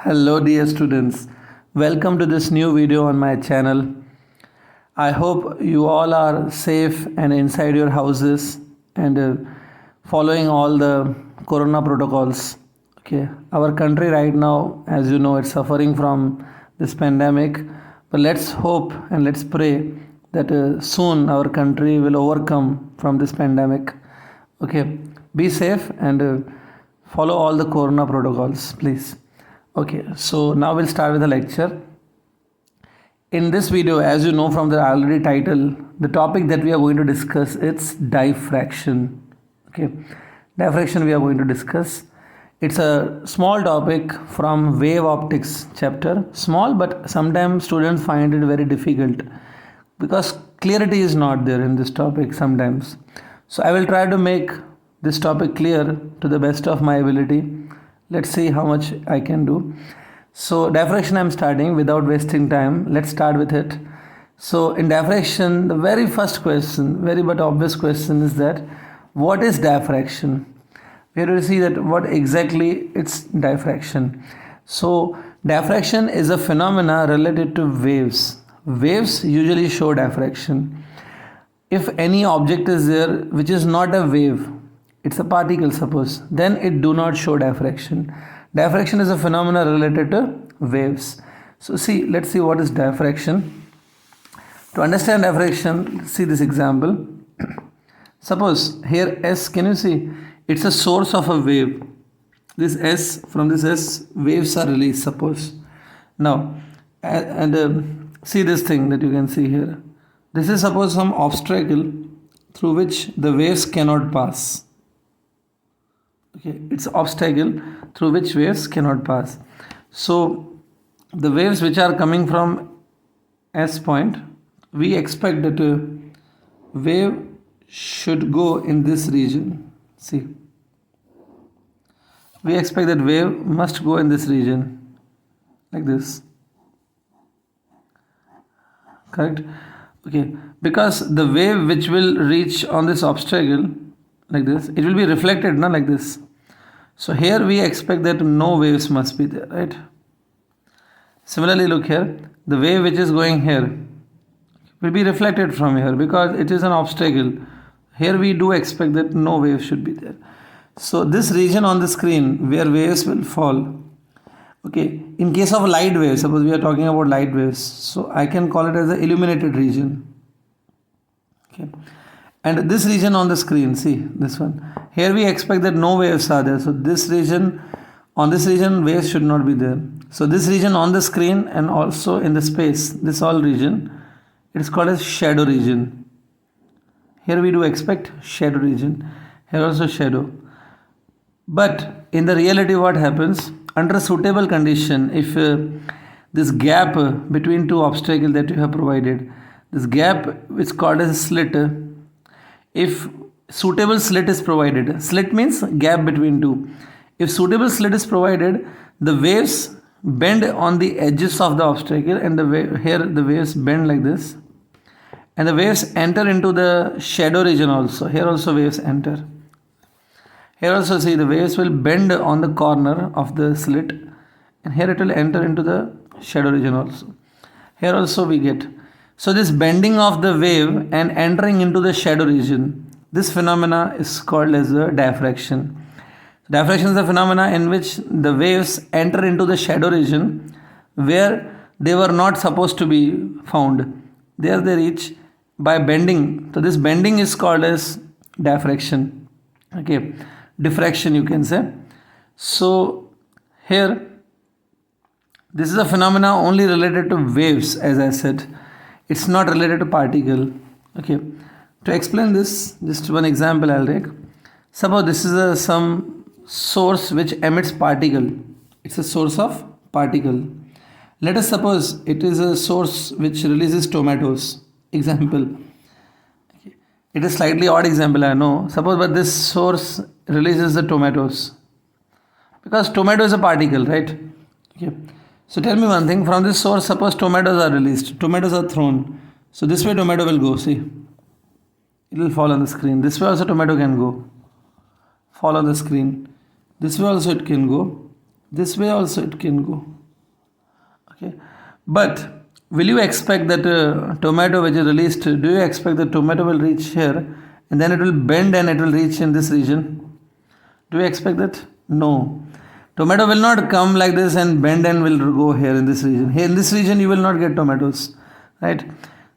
Hello dear students, welcome to this new video on my channel. I hope you all are safe and inside your houses and following all the corona protocols. Okay, our country right now, as you know, it's suffering from this pandemic, but let's hope and let's pray that soon our country will overcome from this pandemic. Okay, be safe and follow all the corona protocols, please. Okay, so now we'll start with the lecture. In this video, as you know from the already title, the topic that we are going to discuss it's diffraction. Okay, diffraction we are going to discuss. It's a small topic from wave optics chapter. Small, but sometimes students find it very difficult because clarity is not there in this topic sometimes. So I will try to make this topic clear to the best of my ability. Let's see how much I can do. So diffraction I'm starting without wasting time. Let's start with it. So in diffraction, the very first question, very but obvious question is that what is diffraction? We have to see that what exactly it's diffraction. So diffraction is a phenomena related to waves. Waves usually show diffraction. If any object is there which is not a wave, it's a particle suppose, then it do not show diffraction. Diffraction is a phenomena related to waves. So see, let's see what is diffraction. To understand diffraction, see this example. Suppose here S, can you see? It's a source of a wave. This S, from this S, waves are released, suppose. Now, see this thing that you can see here. This is suppose some obstacle through which the waves cannot pass. Okay, it's obstacle through which waves cannot pass. So the waves which are coming from S point, we expect that a wave should go in this region. See, we expect that wave must go in this region like this. Correct? Okay, because the wave which will reach on this obstacle like this, it will be reflected now like this. So here we expect that no waves must be there, right? Similarly, look here, the wave which is going here will be reflected from here because it is an obstacle. Here we do expect that no wave should be there. So this region on the screen where waves will fall, okay, in case of light waves, suppose we are talking about light waves, so I can call it as the illuminated region. Okay. And this region on the screen, see this one. Here we expect that no waves are there. So this region, on this region, waves should not be there. So this region on the screen and also in the space, this all region, it is called as shadow region. Here we do expect shadow region. Here also shadow. But in the reality what happens? Under a suitable condition, if this gap between two obstacles that you have provided, this gap is called as a slit. If suitable slit is provided, slit means gap between two. If suitable slit is provided, the waves bend on the edges of the obstacle and here the waves bend like this. And the waves enter into the shadow region also. Here also waves enter. Here also see the waves will bend on the corner of the slit and here it will enter into the shadow region also. Here also we get. So this bending of the wave and entering into the shadow region, this phenomena is called as the diffraction. Diffraction is a phenomena in which the waves enter into the shadow region where they were not supposed to be found. There they reach by bending. So this bending is called as diffraction. Okay, diffraction you can say. So here, this is a phenomena only related to waves, as I said. It's not related to particle. Okay. To explain this, just one example I'll take. Suppose this is some source which emits particle. It's a source of particle. Let us suppose it is a source which releases tomatoes. Example. Okay. It is slightly odd example, I know. Suppose but this source releases the tomatoes. Because tomato is a particle, right? Okay. So tell me one thing, from this source, suppose tomatoes are released, tomatoes are thrown. So this way tomato will go, see. It will fall on the screen. This way also tomato can go. Fall on the screen. This way also it can go. This way also it can go. Okay, but will you expect that tomato which is released, do you expect the tomato will reach here and then it will bend and it will reach in this region? Do you expect that? No. Tomato will not come like this and bend and will go here in this region. Here in this region you will not get tomatoes, right?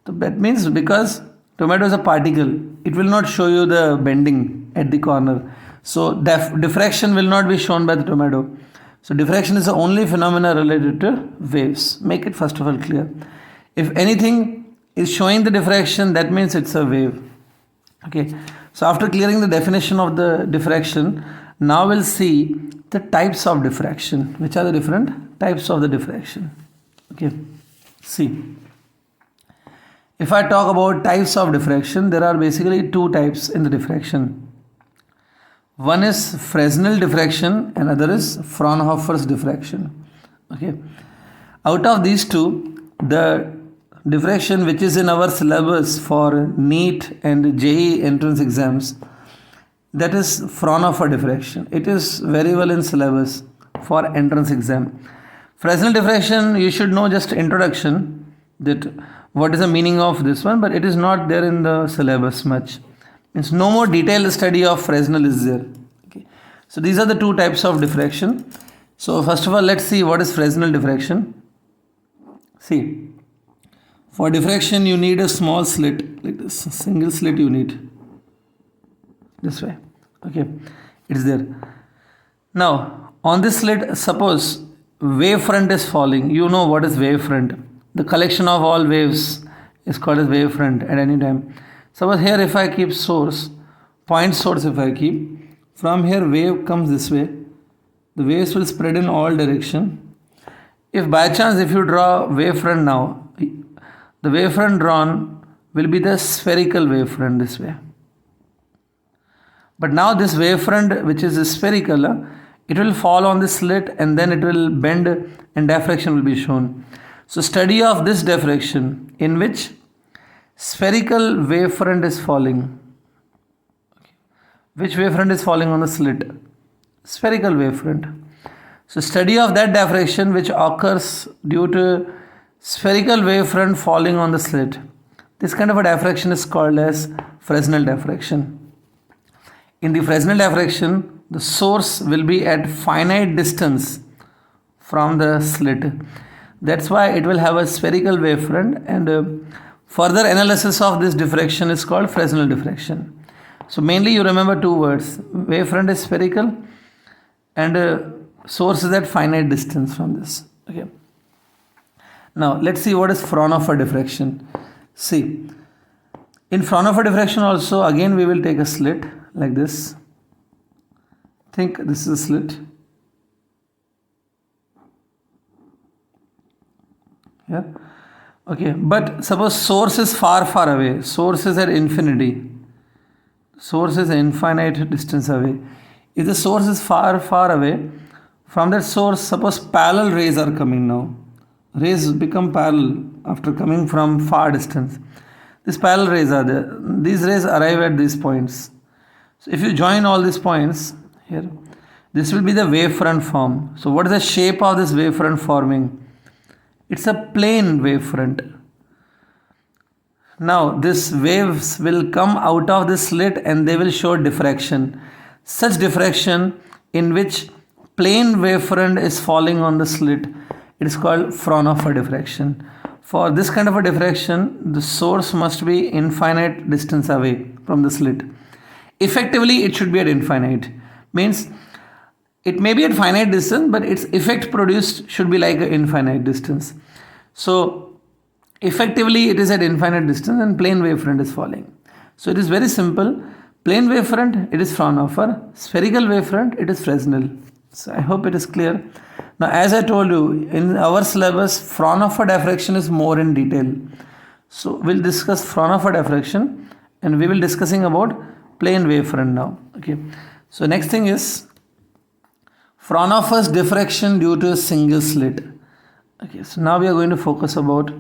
So that means because tomato is a particle, it will not show you the bending at the corner. So diffraction will not be shown by the tomato. So diffraction is the only phenomena related to waves. Make it first of all clear. If anything is showing the diffraction, that means it's a wave. Okay. So after clearing the definition of the diffraction, now we'll see the types of diffraction. Which are the different types of the diffraction? Okay. See. If I talk about types of diffraction, there are basically two types in the diffraction. One is Fresnel diffraction and other is Fraunhofer's diffraction. Okay. Out of these two, the diffraction which is in our syllabus for NEET and JEE entrance exams, that is Fraunhofer diffraction. It is very well in syllabus for entrance exam. Fresnel diffraction, you should know just introduction, that what is the meaning of this one, but it is not there in the syllabus much. Means no more detailed study of Fresnel is there. Okay. So these are the two types of diffraction. So first of all, let's see what is Fresnel diffraction. See, for diffraction you need a small slit like this, a single slit you need. This way. Okay, it's there. Now on this slit, suppose wavefront is falling. You know what is wavefront. The collection of all waves is called as wavefront at any time. Suppose here if I keep source, point source if I keep, from here wave comes this way, the waves will spread in all direction. If by chance if you draw wavefront now, the wavefront drawn will be the spherical wavefront this way. But now this wavefront which is spherical, it will fall on the slit and then it will bend and diffraction will be shown. So study of this diffraction in which spherical wavefront is falling. Which wavefront is falling on the slit? Spherical wavefront. So study of that diffraction which occurs due to spherical wavefront falling on the slit. This kind of a diffraction is called as Fresnel diffraction. In the Fresnel diffraction, the source will be at finite distance from the slit. That's why it will have a spherical wavefront, and further analysis of this diffraction is called Fresnel diffraction. So mainly you remember two words. Wavefront is spherical and source is at finite distance from this. Okay. Now let's see what is Fraunhofer diffraction. See, in Fraunhofer diffraction also again we will take a slit like this. Think this is a slit. Yeah. Okay, but suppose source is far away. Source is at infinity. Source is infinite distance away. If the source is far away, from that source, suppose parallel rays are coming now. Rays become parallel after coming from far distance. These parallel rays are there. These rays arrive at these points. So if you join all these points here, this will be the wavefront form. So what is the shape of this wavefront forming? It's a plane wavefront. Now these waves will come out of this slit and they will show diffraction. Such diffraction in which plane wavefront is falling on the slit, it is called Fraunhofer diffraction. For this kind of a diffraction, the source must be infinite distance away from the slit. Effectively, it should be at infinite. Means it may be at finite distance, but its effect produced should be like an infinite distance. So effectively it is at infinite distance and plane wavefront is falling. So it is very simple. Plane wavefront, it is Fraunhofer. Spherical wavefront, it is Fresnel. So I hope it is clear. Now as I told you, in our syllabus, Fraunhofer diffraction is more in detail. So we'll discuss Fraunhofer diffraction and we will discussing about plane wavefront now. Okay. So next thing is Fraunhofer's diffraction due to a single slit. Okay, so now we are going to focus about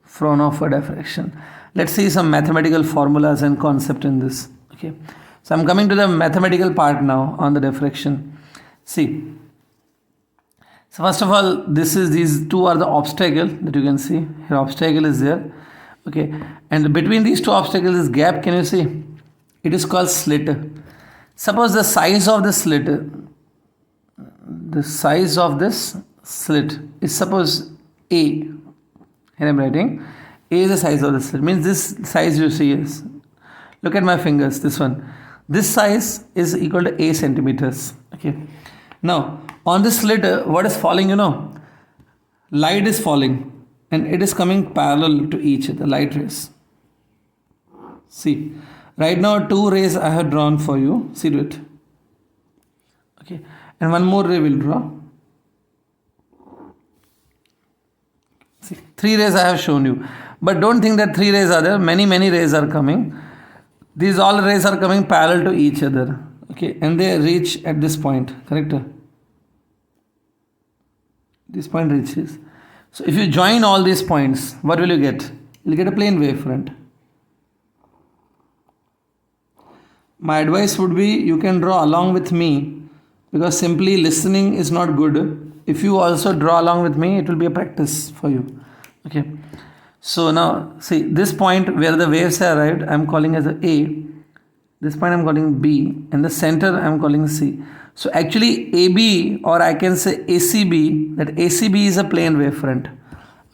Fraunhofer diffraction. Let's see some mathematical formulas and concept in this. Okay, so I'm coming to the mathematical part now on the diffraction. See, So first of all, these two are the obstacle that you can see. Here obstacle is there. Okay. And between these two obstacles, this gap, can you see? It is called slit. Suppose the size of the slit, is suppose A. Here I am writing. A is the size of the slit. Means this size you see is, look at my fingers, this one. This size is equal to A centimeters. Okay. Now, on this slit, what is falling, Light is falling and it is coming parallel to each other, light rays. See, right now 2 rays I have drawn for you. See to it. Okay. And one more ray will draw. See, 3 rays I have shown you. But don't think that 3 rays are there. Many rays are coming. These all rays are coming parallel to each other. Okay. And they reach at this point. Correct? This point reaches. So if you join all these points, what will you get? You'll get a plane wavefront. My advice would be you can draw along with me, because simply listening is not good. If you also draw along with me, it will be a practice for you. Okay. So now see this point where the waves have arrived, I am calling as A. This point I am calling B, and the center I am calling C. So actually AB, or I can say ACB, that ACB is a plane wavefront.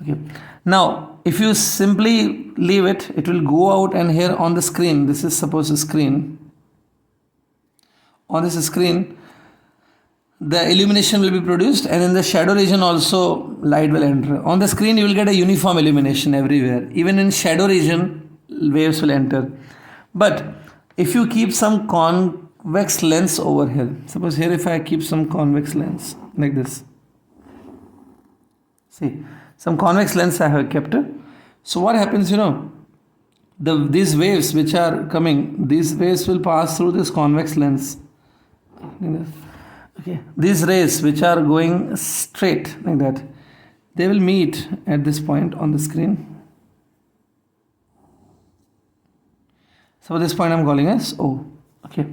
Okay. Now if you simply leave it, it will go out, and here on the screen, this is suppose a screen. On this screen, the illumination will be produced, and in the shadow region also light will enter. On the screen you will get a uniform illumination everywhere. Even in shadow region, waves will enter. But if you keep some convex lens over here, suppose here if I keep some convex lens like this, see, some convex lens I have kept. So what happens, these waves which are coming, these waves will pass through this convex lens. Okay, these rays which are going straight like that, they will meet at this point on the screen. So this point I am calling as O. Okay.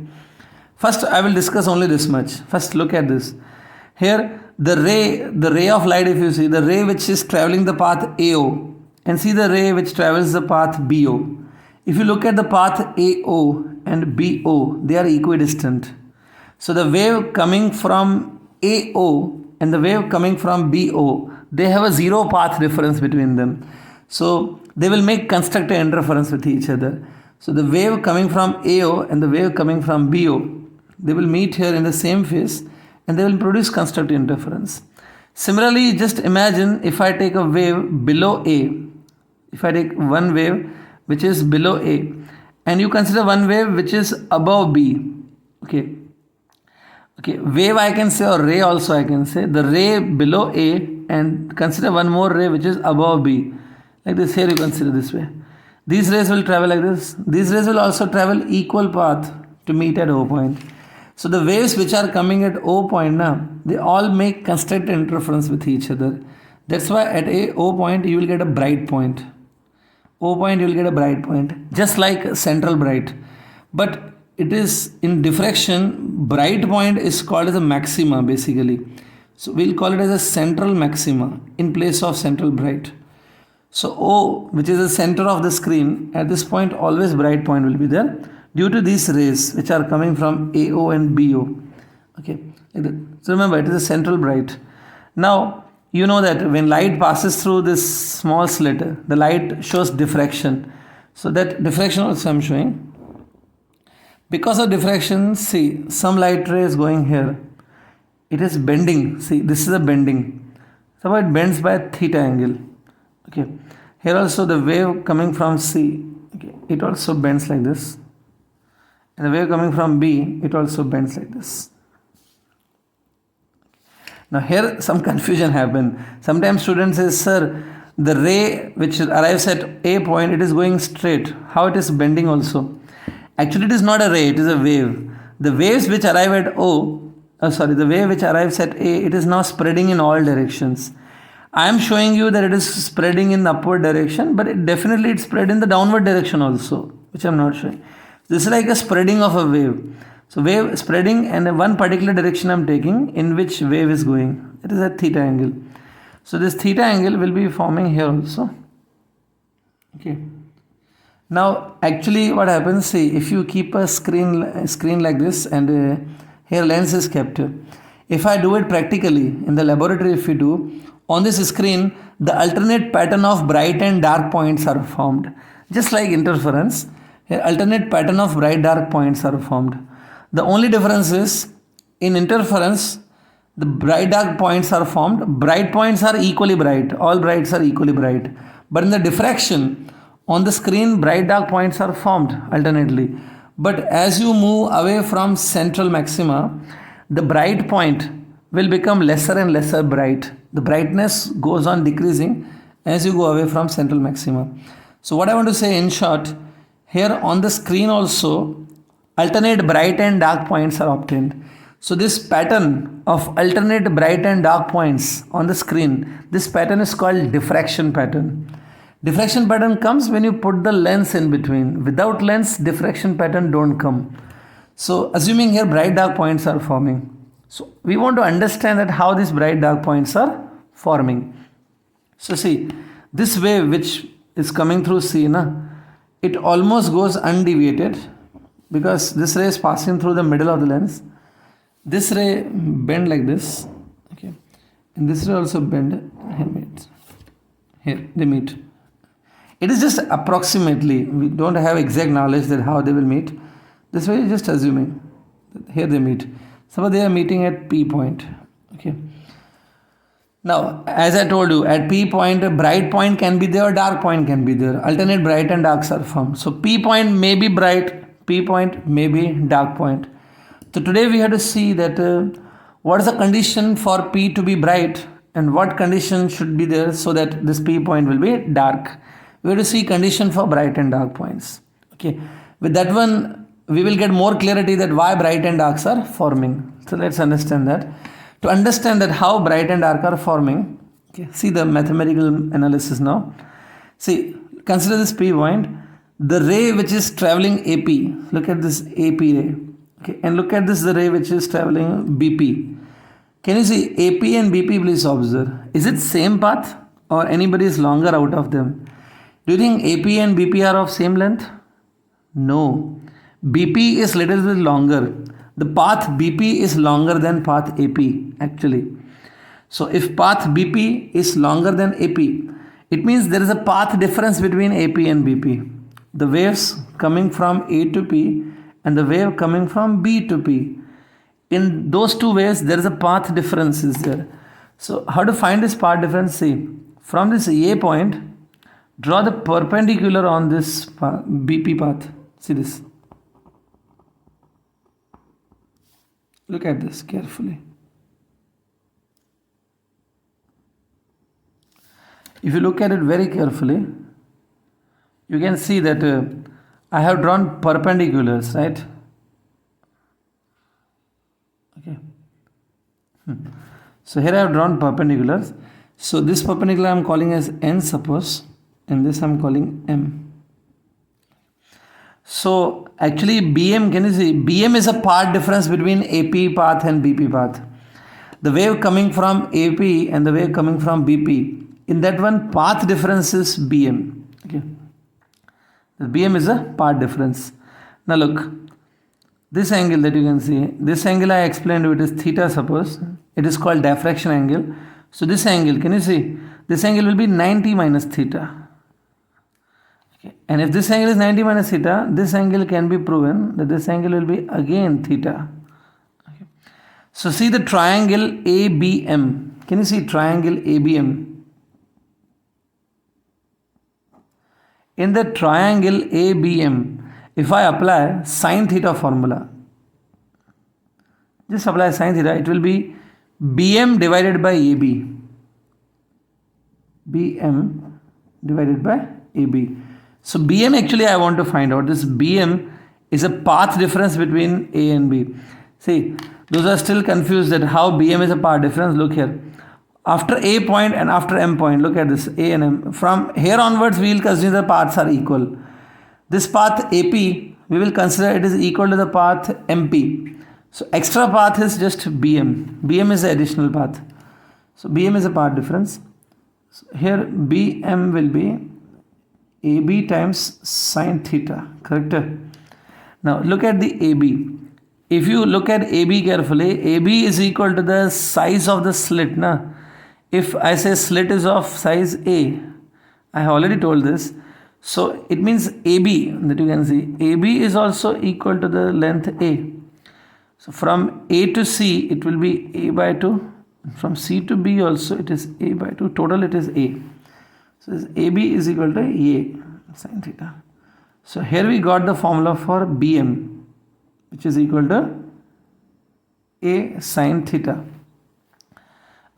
First I will discuss only this much. First look at this. Here the ray of light, if you see, the ray which is traveling the path AO, and see the ray which travels the path BO. If you look at the path AO and BO, they are equidistant. So the wave coming from AO and the wave coming from BO, they have a 0 path difference between them. So they will make constructive interference with each other. So the wave coming from AO and the wave coming from BO, they will meet here in the same phase and they will produce constructive interference. Similarly, just imagine if I take a wave below A, if I take one wave which is below A, and you consider one wave which is above B. Okay. Okay, wave I can say, or ray also I can say, the ray below A, and consider one more ray which is above B. Like this, here you consider this way. These rays will travel like this. These rays will also travel equal path to meet at O point. So the waves which are coming at O point now, they all make constructive interference with each other. That's why at O point you will get a bright point. O point you will get a bright point, just like central bright. But it is in diffraction, bright point is called as a maxima basically. So we'll call it as a central maxima in place of central bright. So O, which is the center of the screen, at this point always bright point will be there due to these rays which are coming from AO and BO. Okay, like that. So remember, it is a central bright. Now you know that when light passes through this small slit, the light shows diffraction. So that diffraction also I am showing. Because of diffraction, see, some light ray is going here. It is bending. See, this is a bending. So it bends by a theta angle. Okay. Here also the wave coming from C, okay, it also bends like this. And the wave coming from B, it also bends like this. Now here some confusion happen. Sometimes students say, sir, the ray which arrives at A point, it is going straight. How it is bending also? Actually, it is not a ray, it is a wave. The waves which arrive at the wave which arrives at A, it is now spreading in all directions. I am showing you that it is spreading in the upward direction, but it spread in the downward direction also, which I am not showing. This is like a spreading of a wave. So wave spreading, and one particular direction I am taking in which wave is going. It is a theta angle. So this theta angle will be forming here also. Okay. Now actually what happens, see, if you keep a screen like this and here lens is kept. If I do it practically in the laboratory, if we do, on this screen the alternate pattern of bright and dark points are formed. Just like interference, here alternate pattern of bright dark points are formed. The only difference is in interference the bright dark points are formed. Bright points are equally bright. All brights are equally bright. But in the diffraction, on the screen bright dark points are formed alternately. But as you move away from central maxima, the bright point will become lesser and lesser bright. The brightness goes on decreasing as you go away from central maxima. So what I want to say in short, here on the screen also alternate bright and dark points are obtained. So this pattern of alternate bright and dark points on the screen, this pattern is called diffraction pattern. Diffraction pattern comes when you put the lens in between. Without lens, diffraction pattern don't come. So assuming here bright dark points are forming. So we want to understand that how these bright dark points are forming. So see, this wave which is coming through C, it almost goes undeviated because this ray is passing through the middle of the lens. This ray bend like this, okay, and this ray also bend. Here they meet. It is just approximately. We don't have exact knowledge that how they will meet. This way, just assuming here they meet. Suppose they are meeting at P point. Okay. Now, as I told you, at P point, a bright point can be there, dark point can be there. Alternate bright and darks are formed. So P point may be bright, P point may be dark point. So today we have to see that what is the condition for P to be bright and what condition should be there so that this P point will be dark. We have to see condition for bright and dark points. Okay. With that one, we will get more clarity that why bright and darks are forming. So let's understand that. To understand that how bright and dark are forming, okay, see the mathematical analysis now. See, consider this P point. The ray which is traveling AP, look at this AP ray. Okay, and look at this the ray which is traveling BP. Can you see AP and BP, please observe. Is it same path or anybody is longer out of them? Do you think AP and BP are of same length? No. BP is little bit longer. The path BP is longer than path AP actually. So if path BP is longer than AP, it means there is a path difference between AP and BP. The waves coming from A to P and the wave coming from B to P. In those two waves, there is a path difference is there. So how to find this path difference? See, from this A point, draw the perpendicular on this BP path. See this. Look at this carefully. If you look at it very carefully, you can see that I have drawn perpendiculars, right? Okay. So here I have drawn perpendiculars. So this perpendicular I am calling as N, suppose, and this I am calling M. So actually BM, can you see? BM is a path difference between AP path and BP path. The wave coming from AP and the wave coming from BP. In that one, path difference is BM. Okay. The BM is a path difference. Now look, this angle that you can see, this angle I explained it is theta, suppose. It is called diffraction angle. So this angle, can you see? This angle will be 90 minus theta. Okay. And if this angle is 90 minus theta, this angle can be proven that this angle will be again theta. Okay. So see the triangle ABM. Can you see triangle ABM? In the triangle ABM, if I apply sine theta formula, just apply sine theta, it will be BM divided by AB. BM divided by AB. So BM actually I want to find out. This BM is a path difference between A and B. See, those are still confused that how BM is a path difference. Look here. After A point and after M point, look at this A and M. From here onwards, we will consider the paths are equal. This path AP, we will consider it is equal to the path MP. So extra path is just BM. BM is the additional path. So BM is a path difference. So here BM will be AB times sine theta, correct? Now look at the AB. If you look at AB carefully, AB is equal to the size of the slit. Na? If I say slit is of size A, I have already told this. So it means AB, that you can see, AB is also equal to the length A. So from A to C it will be A by 2. From C to B also it is A by 2. Total it is A. So this AB is equal to A sin theta. So here we got the formula for BM, which is equal to A sin theta.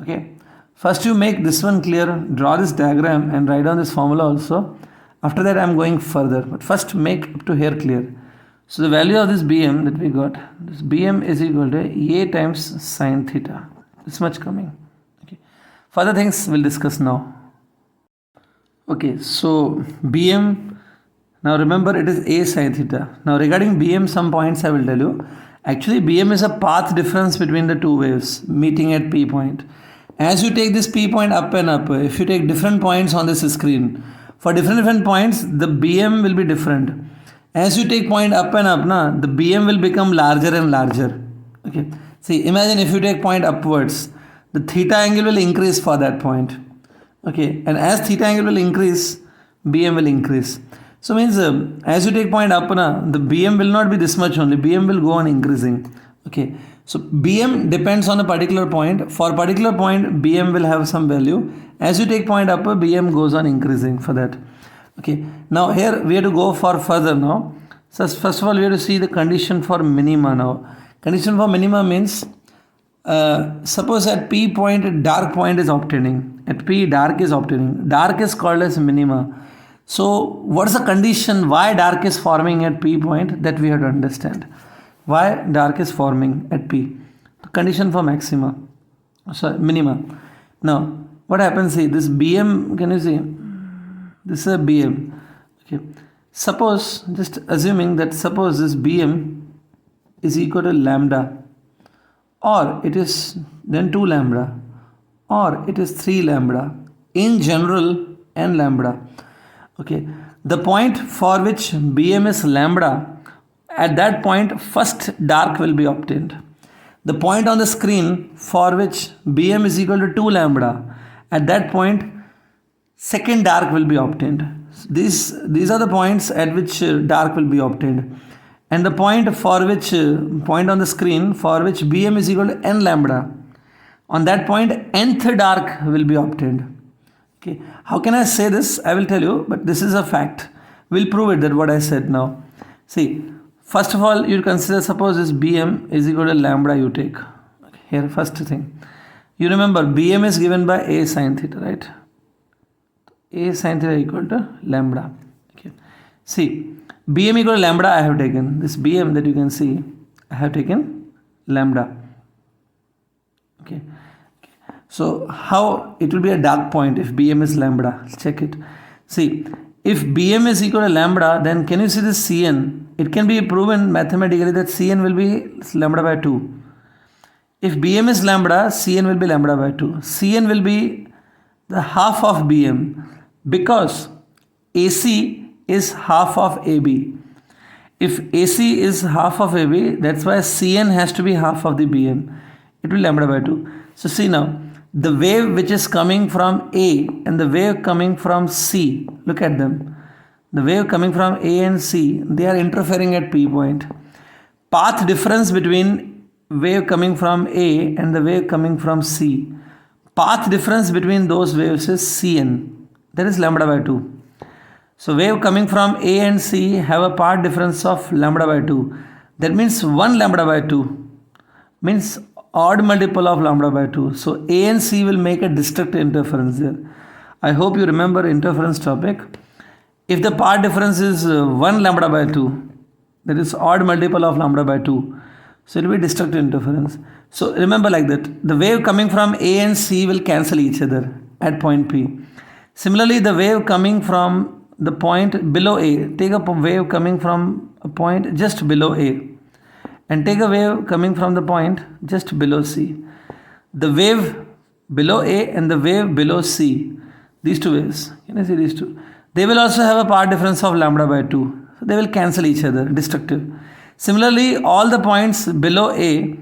Okay. First you make this one clear, draw this diagram and write down this formula also. After that I am going further, but first make up to here clear. So the value of this BM that we got, this BM is equal to A times sin theta. This much coming. Okay. Further things we'll discuss now. Okay, so BM, now remember it is A sin theta. Now regarding BM, some points I will tell you. Actually BM is a path difference between the two waves meeting at P point. As you take this P point up and up, if you take different points on this screen, for different points the BM will be different. As you take point up and up, the BM will become larger and larger. Okay. See, imagine if you take point upwards, the theta angle will increase for that point. Okay. And as theta angle will increase, BM will increase. So means as you take point up, the BM will not be this much only. BM will go on increasing. Okay. So BM depends on a particular point. For a particular point, BM will have some value. As you take point up, BM goes on increasing for that. Okay. Now here we have to go for further now. So first of all, we have to see the condition for minima now. Condition for minima means suppose at P point dark point is obtaining. At P dark is obtaining. Dark is called as minima. So what is the condition why dark is forming at P point, that we have to understand. Why dark is forming at P? The condition for maxima. Sorry, minima. Now what happens, see this BM, can you see? This is a BM. Okay. Suppose, just assuming that suppose this BM is equal to lambda, or it is then 2 lambda, or it is 3 lambda, in general n lambda. Okay. The point for which BM is lambda, at that point first dark will be obtained. The point on the screen for which BM is equal to 2 lambda, at that point second dark will be obtained. These are the points at which dark will be obtained. And the point for which point on the screen for which BM is equal to n lambda, on that point nth dark will be obtained. Okay. How can I say this? I will tell you, but this is a fact. We'll prove it, that what I said now. See, first of all, you consider, suppose this BM is equal to lambda you take. Okay. Here, first thing. You remember BM is given by A sin theta, right? A sin theta equal to lambda. Okay. See, BM equal to lambda I have taken. This BM that you can see, I have taken lambda. Okay. So how it will be a dark point if BM is lambda? Let's check it. See, if BM is equal to lambda, then can you see this Cn? It can be proven mathematically that Cn will be lambda by 2. If BM is lambda, Cn will be lambda by 2. Cn will be the half of BM because AC is half of AB. If AC is half of AB, that's why Cn has to be half of the BM. It will be lambda by 2. So see now, the wave which is coming from A and the wave coming from C, look at them. The wave coming from A and C, they are interfering at P point. Path difference between wave coming from A and the wave coming from C, path difference between those waves is Cn, that is lambda by 2. So wave coming from A and C have a path difference of lambda by 2. That means 1 lambda by 2 means odd multiple of lambda by 2. So A and C will make a distinct interference there. I hope you remember interference topic. If the path difference is 1 lambda by 2, that is odd multiple of lambda by 2. So it will be distinct interference. So remember like that. The wave coming from A and C will cancel each other at point P. Similarly, the wave coming from the point below A, take a wave coming from a point just below A, and take a wave coming from the point just below C. The wave below A and the wave below C, these two waves, can you see these two? They will also have a path difference of lambda by 2. So they will cancel each other, destructive. Similarly, all the points below A,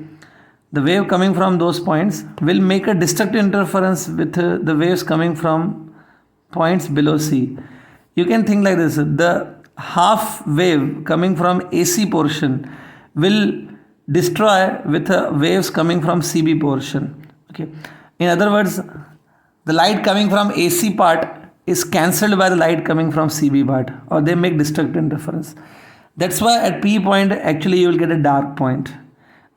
the wave coming from those points will make a destructive interference with the waves coming from points below C. You can think like this, the half wave coming from AC portion will destroy with waves coming from CB portion. Okay. In other words, the light coming from AC part is cancelled by the light coming from CB part, or they make destructive interference. That's why at P point actually you will get a dark point.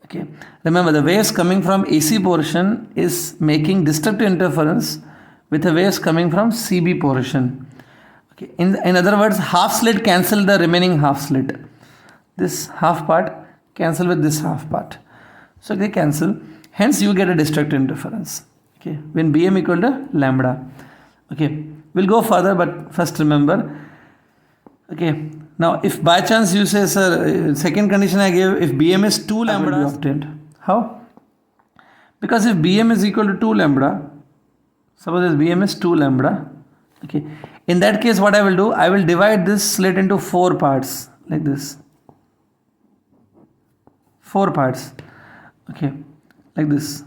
Okay. Remember, the waves coming from AC portion is making destructive interference with the waves coming from CB portion. Okay. In other words, half slit cancel the remaining half slit. This half part cancel with this half part. So they cancel. Hence you get a destructive interference. Okay. When Bm equal to lambda. Okay. We'll go further, but first remember. Okay. Now if by chance you say, sir, second condition I gave, if Bm is 2 lambda will be obtained. How? Because if Bm is equal to 2 lambda, suppose if Bm is 2 lambda, okay, in that case what I will do, I will divide this slit into 4 parts like this. 4 parts, okay, like this.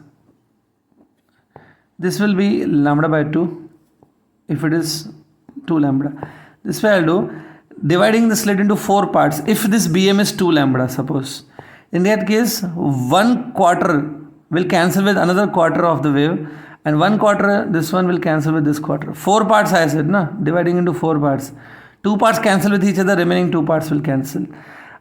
This will be lambda by 2 if it is 2 lambda. This way I'll do, dividing the slit into 4 parts. If this Bm is 2 lambda, suppose, in that case 1 quarter will cancel with another quarter of the wave, and 1 quarter, this one will cancel with this quarter. 4 parts I said, na? Dividing into 4 parts. 2 parts cancel with each other, remaining 2 parts will cancel.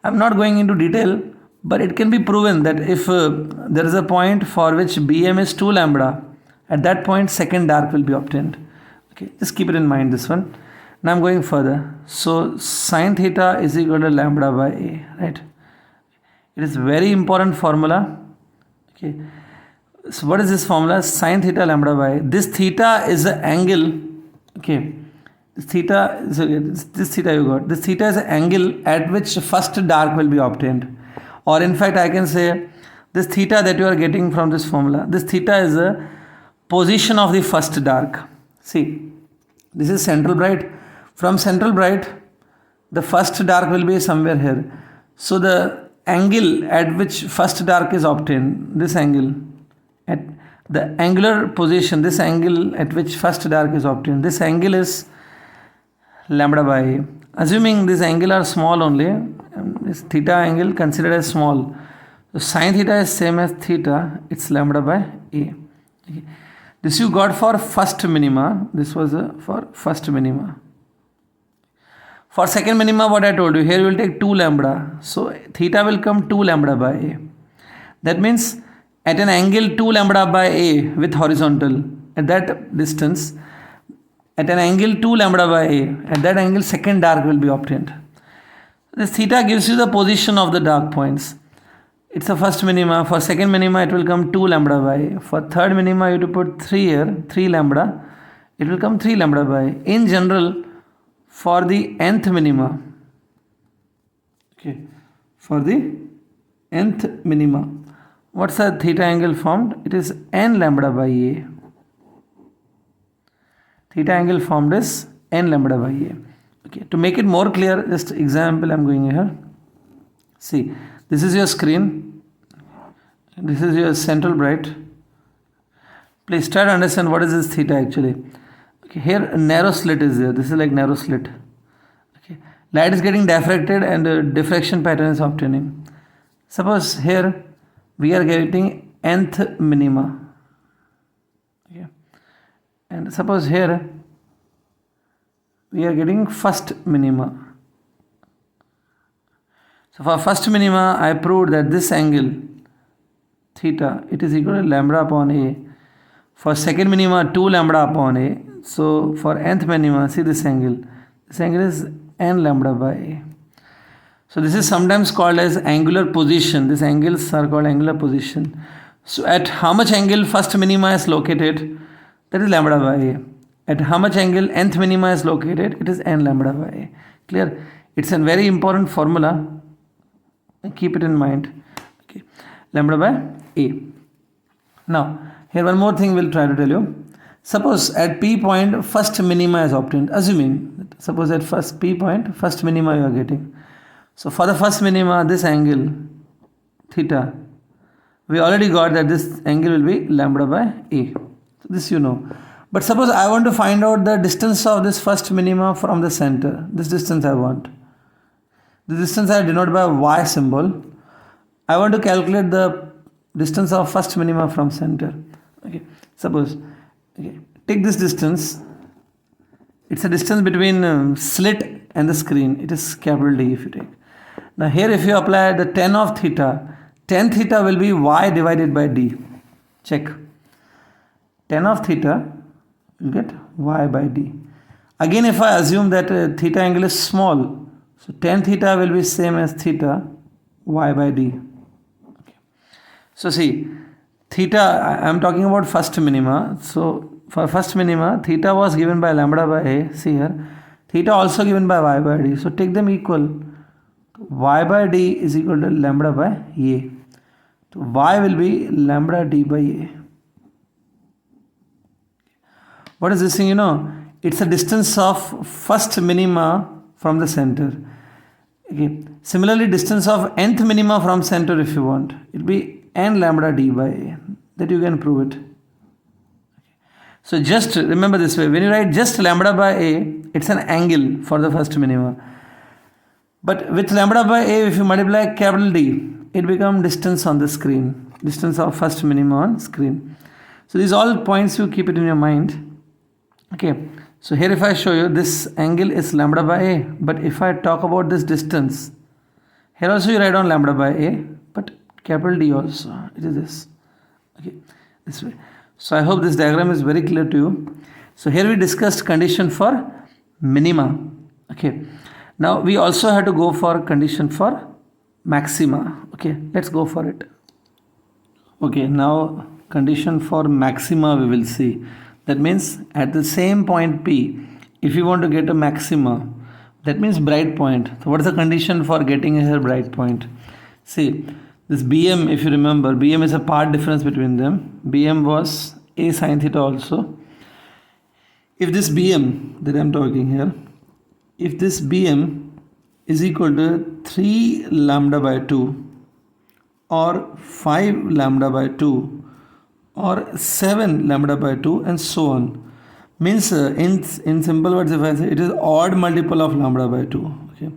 I'm not going into detail, but it can be proven that if there is a point for which Bm is 2 lambda, at that point second dark will be obtained. Okay, just keep it in mind, this one. Now I'm going further. So sine theta is equal to lambda by A, right? It is very important formula. Okay. So what is this formula? Sine theta lambda by A. This theta is the angle. Okay. This theta you got. This theta is the angle at which first dark will be obtained. Or in fact I can say this theta that you are getting from this formula. This theta is the position of the first dark. See, this is central bright. From central bright, the first dark will be somewhere here. So the angle at which first dark is obtained, this angle, at the angular position, this angle at which first dark is obtained, this angle is lambda by A. Assuming this angle are small only, this theta angle considered as small. So sine theta is same as theta, it's lambda by A. Okay. This you got for first minima. This was for first minima. For second minima, what I told you, here you will take 2 lambda. So theta will come 2 lambda by A. That means at an angle 2 lambda by A with horizontal, at that distance, at an angle 2 lambda by A, at that angle second dark will be obtained. This theta gives you the position of the dark points. It's a first minima. For second minima, it will come 2 lambda by A. For third minima, you have to put 3 here, 3 lambda. It will come 3 lambda by A. In general, for the nth minima, okay, for the nth minima, what's the theta angle formed? It is n lambda by A. Theta angle formed is n lambda by A. Okay, to make it more clear, just example I'm going here. See, this is your screen. This is your central bright. Please try to understand what is this theta actually. Okay, here a narrow slit is there. This is like narrow slit. Okay, light is getting diffracted and a diffraction pattern is obtaining. Suppose here we are getting nth minima. Okay, and suppose here we are getting first minima. So for first minima, I proved that this angle theta, it is equal to lambda upon A. For second minima, 2 lambda upon A. So for nth minima, see this angle. This angle is n lambda by A. So this is sometimes called as angular position. These angles are called angular position. So at how much angle first minima is located, that is lambda by A. At how much angle nth minima is located, it is n lambda by A. Clear? It's a very important formula. Keep it in mind. Okay, lambda by A. Now Here one more thing we'll try to tell you. Suppose at P point first minima is obtained. Assuming, suppose at first P point first minima you are getting. So for the first minima, this angle theta, we already got that this angle will be lambda by A. So this you know. But suppose I want to find out the distance of this first minima from the center. This distance I want. The distance I denote by Y symbol. I want to calculate the distance of first minima from center. Okay. Suppose, okay, take this distance. It's a distance between slit and the screen. It is capital D if you take. Now here if you apply the tan of theta, tan theta will be Y divided by D. Check. Tan of theta will get Y by D. Again if I assume that theta angle is small, so tan theta will be same as theta Y by D. Okay. So see, theta, I am talking about first minima. So for first minima, theta was given by lambda by A. See here, theta also given by Y by D. So take them equal. Y by D is equal to lambda by A. So Y will be lambda D by A. What is this thing? You know, it's a distance of first minima from the center. Okay. Similarly, distance of nth minima from center if you want, it will be n lambda D by A. That you can prove it. So just remember this way. When you write just lambda by A, it's an angle for the first minima. But with lambda by A, if you multiply capital D, it becomes distance on the screen. Distance of first minima on screen. So these all points you keep it in your mind. Okay. So here if I show you, this angle is lambda by A. But if I talk about this distance, here also you write on lambda by A. But capital D also. It is this. Okay. This way. So I hope this diagram is very clear to you. So here we discussed condition for minima. Okay. Now we also have to go for condition for maxima. Okay, let's go for it. Okay, now condition for maxima we will see. That means at the same point P, if you want to get a maxima, that means bright point. So what is the condition for getting a bright point? See, this BM, if you remember, BM is a part difference between them. BM was A sin theta also. If this BM that I am talking here, if this BM is equal to 3 lambda by 2 or 5 lambda by 2 or 7 lambda by 2 and so on, means in simple words if I say it is odd multiple of lambda by 2. Okay,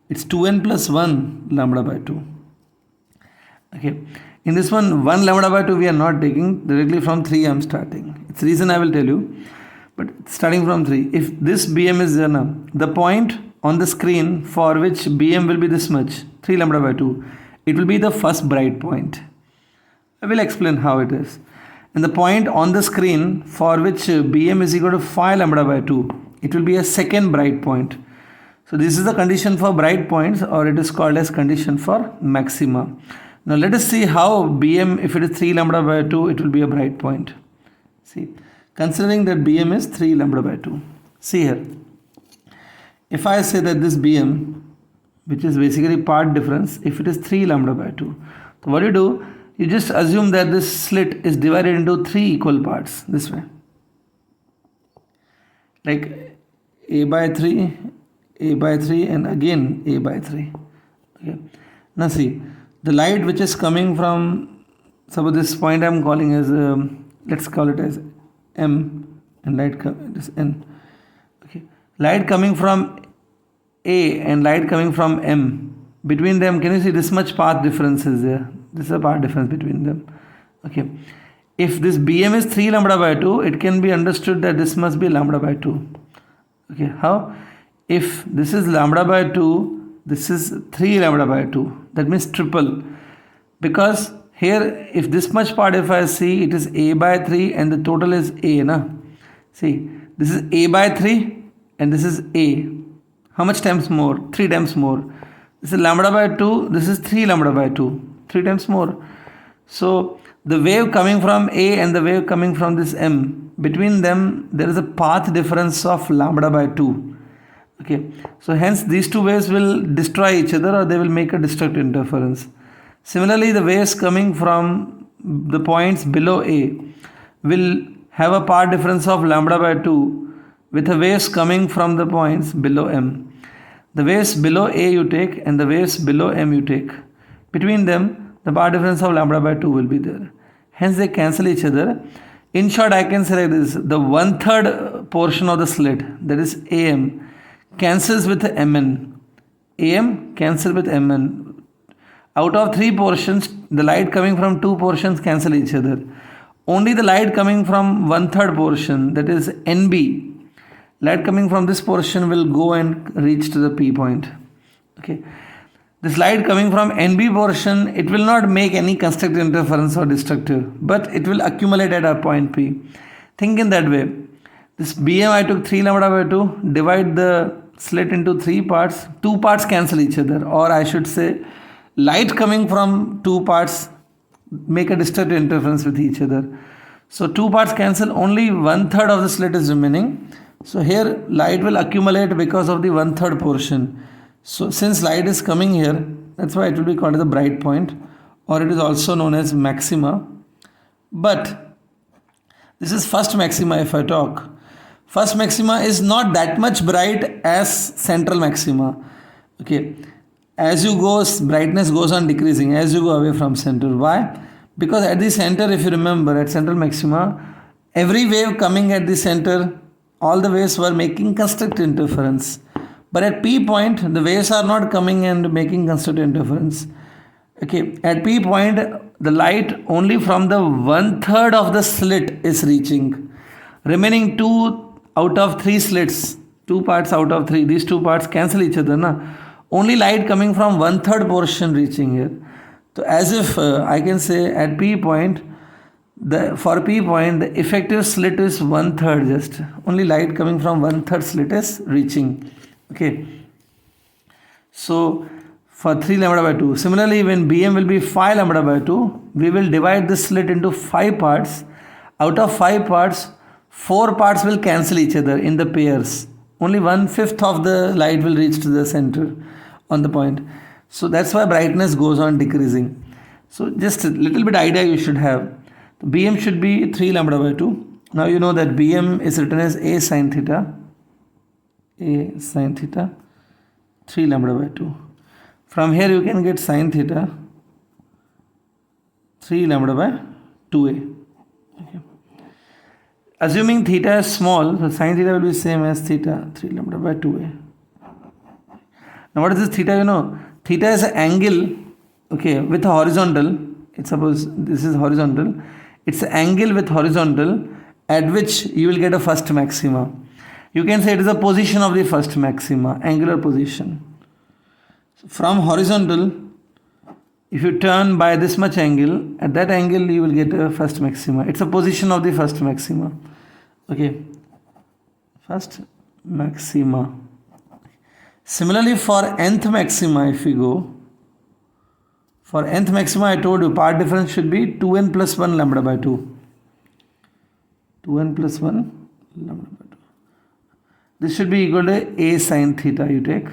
it's 2n plus 1 lambda by 2. Okay, in this one 1 lambda by 2 we are not taking, directly from 3 I am starting. It's reason I will tell you. But starting from 3, if this BM is there now, the point on the screen for which BM will be this much, 3 lambda by 2, it will be the first bright point. I will explain how it is. And the point on the screen for which BM is equal to 5 lambda by 2, it will be a second bright point. So this is the condition for bright points, or it is called as condition for maxima. Now let us see how BM, if it is 3 lambda by 2, it will be a bright point. See. Considering that BM is 3 lambda by 2. See here. If I say that this BM, which is basically part difference, if it is 3 lambda by 2. So what do? You just assume that this slit is divided into 3 equal parts. This way. Like A by 3, A by 3 and again A by 3. Okay. Now see, the light which is coming from, suppose this point I am calling as, let's call it as M, and light is N. Okay, light coming from A and light coming from M. Between them, can you see this much path difference is there? This is a path difference between them. Okay, if this BM is 3 lambda by 2, it can be understood that this must be lambda by 2. Okay, how? If this is lambda by 2, this is 3 lambda by 2. That means triple, because here, if this much part if I see, it is A by 3 and the total is A. Na? See, this is A by 3 and this is A. How much times more? 3 times more. This is lambda by 2, this is 3 lambda by 2. 3 times more. So, the wave coming from A and the wave coming from this M, between them there is a path difference of lambda by 2. Okay, so hence these two waves will destroy each other or they will make a destructive interference. Similarly, the waves coming from the points below A will have a path difference of lambda by 2 with the waves coming from the points below M. The waves below A you take and the waves below M you take. Between them, the path difference of lambda by 2 will be there. Hence they cancel each other. In short, I can say like this: the 1/3 portion of the slit, that is AM, cancels with Mn. AM cancel with Mn. Out of 3 portions, the light coming from 2 portions cancel each other. Only the light coming from 1/3 portion, that is NB, light coming from this portion will go and reach to the P point. Okay. This light coming from NB portion, it will not make any constructive interference or destructive, but it will accumulate at our point P. Think in that way. This BM I took 3 lambda by 2, divide the slit into 3 parts. 2 parts cancel each other, or I should say light coming from 2 parts make a destructive interference with each other. So 2 parts cancel, only 1/3 of the slit is remaining. So here light will accumulate because of the 1/3 portion. So since light is coming here, that's why it will be called as the bright point, or it is also known as maxima. But this is first maxima if I talk. First maxima is not that much bright as central maxima. Okay. As you go, brightness goes on decreasing as you go away from center. Why? Because at the center, if you remember, at central maxima, every wave coming at the center, all the waves were making constructive interference. But at P point, the waves are not coming and making constructive interference. Okay, at P point, the light only from the 1/3 of the slit is reaching. Remaining 2 out of 3 slits, 2 parts out of 3, these 2 parts cancel each other. Na? Only light coming from 1/3 portion reaching here. So as if I can say at P point, for P point, the effective slit is 1/3 just. Only light coming from 1/3 slit is reaching. Okay. So for 3 lambda by 2. Similarly, when BM will be 5 lambda by 2, we will divide this slit into 5 parts. Out of 5 parts, 4 parts will cancel each other in the pairs. Only 1/5 of the light will reach to the center on the point. So that's why brightness goes on decreasing. So just a little bit idea you should have. The BM should be 3 lambda by 2. Now you know that BM is written as A sin theta. A sin theta 3 lambda by 2. From here you can get sin theta 3 lambda by 2a. Okay. Assuming theta is small, so sin theta will be same as theta 3 lambda by 2a. Now what is this theta? You know, theta is an angle, okay, with a horizontal. It's suppose this is horizontal. It's an angle with horizontal at which you will get a first maxima. You can say it is a position of the first maxima, angular position. So from horizontal, if you turn by this much angle, at that angle you will get a first maxima. It's a position of the first maxima. Okay, first maxima. Similarly, for nth maxima, if we go, for nth maxima, I told you part difference should be 2n plus 1 lambda by 2. 2n plus 1 lambda by 2. This should be equal to a sin theta you take.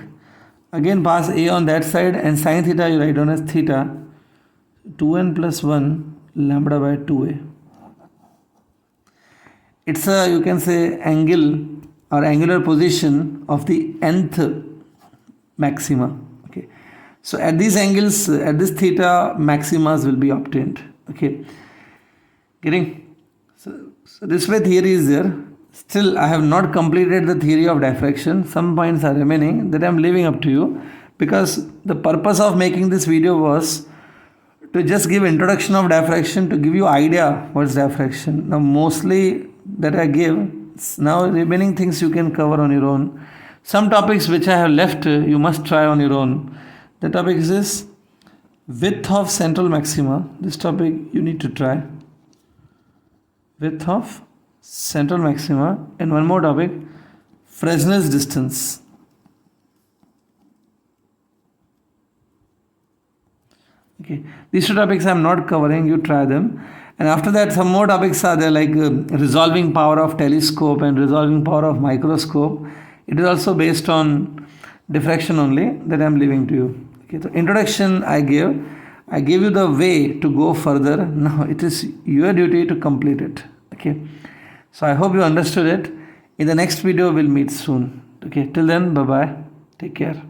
Again pass a on that side and sin theta you write down as theta. 2n plus 1 lambda by 2a. It's a, you can say, angle or angular position of the nth maxima. Okay. So at these angles, at this theta, maximas will be obtained. Okay. Getting? So this way theory is there. Still, I have not completed the theory of diffraction. Some points are remaining that I am leaving up to you, because the purpose of making this video was to just give introduction of diffraction, to give you idea what's diffraction. Now mostly that I give, now remaining things you can cover on your own. Some topics which I have left you must try on your own. The topic is width of central maxima. This topic you need to try. Width of central maxima, and one more topic, Fresnel's distance. Okay, these 2 topics I am not covering, you try them. And after that some more topics are there, like resolving power of telescope and resolving power of microscope. It is also based on diffraction only, that I am leaving to you. Okay, so introduction I gave. I gave you the way to go further. Now it is your duty to complete it. Okay. So I hope you understood it. In the next video, we'll meet soon. Okay. Till then, bye bye. Take care.